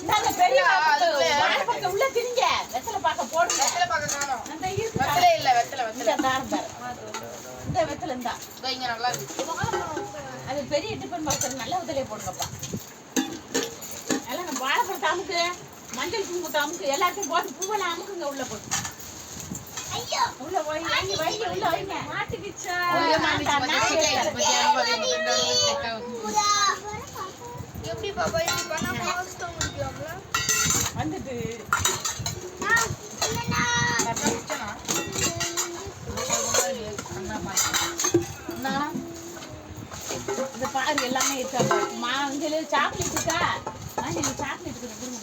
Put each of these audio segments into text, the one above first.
நாங்க பெரிய வாழைப்பழத்தை உள்ள திணிங்க. வெத்தலை பாக்க போடுங்க. வெத்தலை பாக்க காணோம். அந்த இருக்கு. வெத்தலை இல்ல, வெத்தலை வெத்தலை. இந்த வெத்தலை இந்தா. இங்க நல்லா இருக்கு. அது பெரிய டிபன் பாக்ஸ் நல்ல வெத்தலையே போடுங்கப்பா. எல்லாம் நம்ம வாழைப்பழத்தை அமுக்கு, மஞ்சள் குங்குமத்தை அமுக்கு, எல்லாத்தையும் போட்டு பூவெல்லாம் அமுக்குங்க உள்ள போட்டு. ஐயோ உள்ள போய் வைங்க உள்ள வைங்க. மாட்டிக்கிச்சா? எப்படி பாப்பா இப்படி பண்ணா ஃபாஸ்டா முடிக்கலாம்ல? வந்துட்டு இந்த பாரு எல்லாமே இருக்கா. இங்க சாக்லேட் இருக்கா? சாக்லேட் கொடுங்க.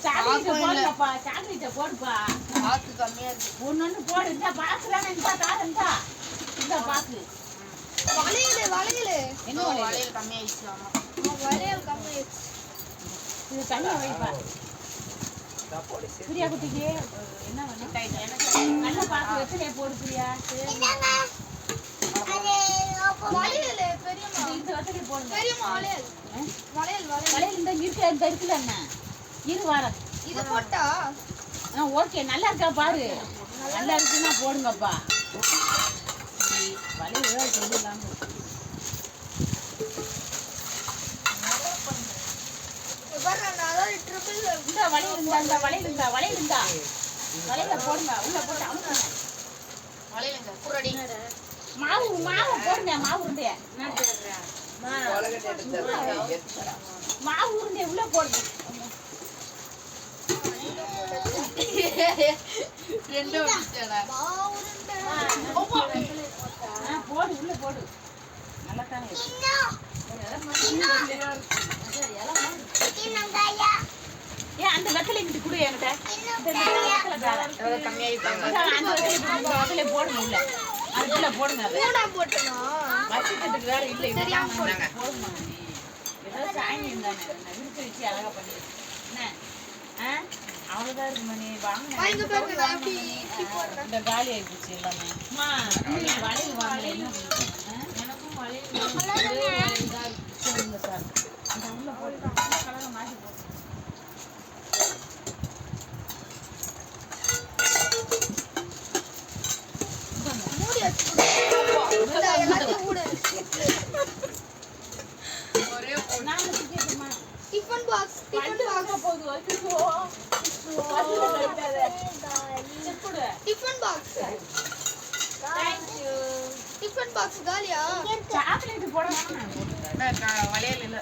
சாக்லேட் போடுப்பா. சாக்லேட்டை போடுப்பா. பாக்கு கம்மியா இருக்கு. ஒன்னு போடு. இந்த பாக்குறானே இந்த தாரண்டா. இந்த பாக்கு. வளையல் என்ன வளையல் கம்மியாயிடுச்சு. வளையல் கம்மியாயிடுச்சு. இது தனியா வைப்பா. பிரியா குட்டிக்கு என்ன வேணும்? நல்ல பாக்கு வெத்தலையை போடு பிரியா. வளையல் பெரியம்மா. இந்த வெத்தலையை போடுங்க. பெரியம்மா வளையல் இந்த இருக்குல்ல என்ன இரு வாரம். இத போட்டா ஓகே. நல்லா இருக்கா பாரு. நல்லா இருக்குன்னா போடுங்கப்பா. வளையல் சொல்லலாம். இந்த வளையல் இருந்தா வளையல போடுங்க. உள்ள போட்டு அமுக்குங்க. வளையலுங்க குரடி. மாவு போடுங்க. மாவு உருண்டைய உள்ள போடுங்க. ரெண்டு வந்துட்டடா. போடு உள்ள போடு. நல்லா தானே அந்த வெத்தலை கிட்ட குடு என்கிட்ட. வெத்தலை போடுங்க உள்ள. அதுக்குள்ள போடுங்க. வச்சுக்கிறதுக்கு வேற இல்லை. போடுங்க. ஏதாவது சாயங்காலம் இருந்தானே விருப்ப வச்சு அழகா பண்ணிடு. என்ன அவ்வளவுதான் இருக்கு மணி. வாங்க இந்த காலி ஆயிடுச்சு எல்லாமே. வளையல் வாங்கல. என்ன எனக்கும் வளையல் சொல்லுங்க சார். அந்த உள்ள போட்டு கலரை மாற்றி போட்டு டிஃபன் பாக்ஸ் போகுது. டிஃபன் பாக்ஸ் டிஃபன் பாக்ஸ் காலியா? சாக்லேட் போடணும். வளையல் இல்ல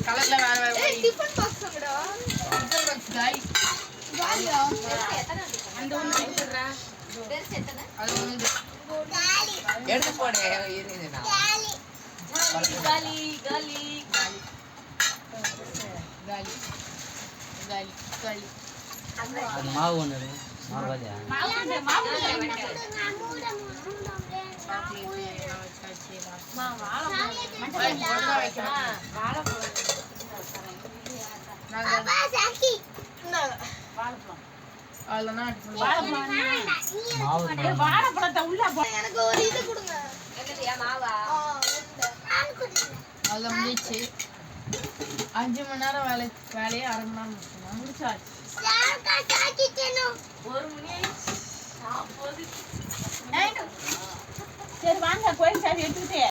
கலர்ல வேற வேற. ஏய் டிஃபன் பாக்ஸ்ங்கடா. டிஃபன் பாக்ஸ் காலியா? அந்த ஒண்ணு எடுத்துறா. பெருசு எத்தனை? அது ஒண்ணு காலி எடுத்து போடு. இருங்க காலி காலி காலி காலி காலி காலி. அது மாவு ஒண்ணு இருக்கு. மாவு பாதியா? மாவு வாழைப்பழத்தை உள்ள எனக்கு ஒரு இது கொடுங்க. அதுல முடிச்சு 5 மணி நேரம் வேலையை 1/2 மணி நேரம் முடிச்சாச்சு. 1 மணி ஆயிடுச்சு. சரி வாங்க கோயில் சாவி எடுத்துக்கிட்டே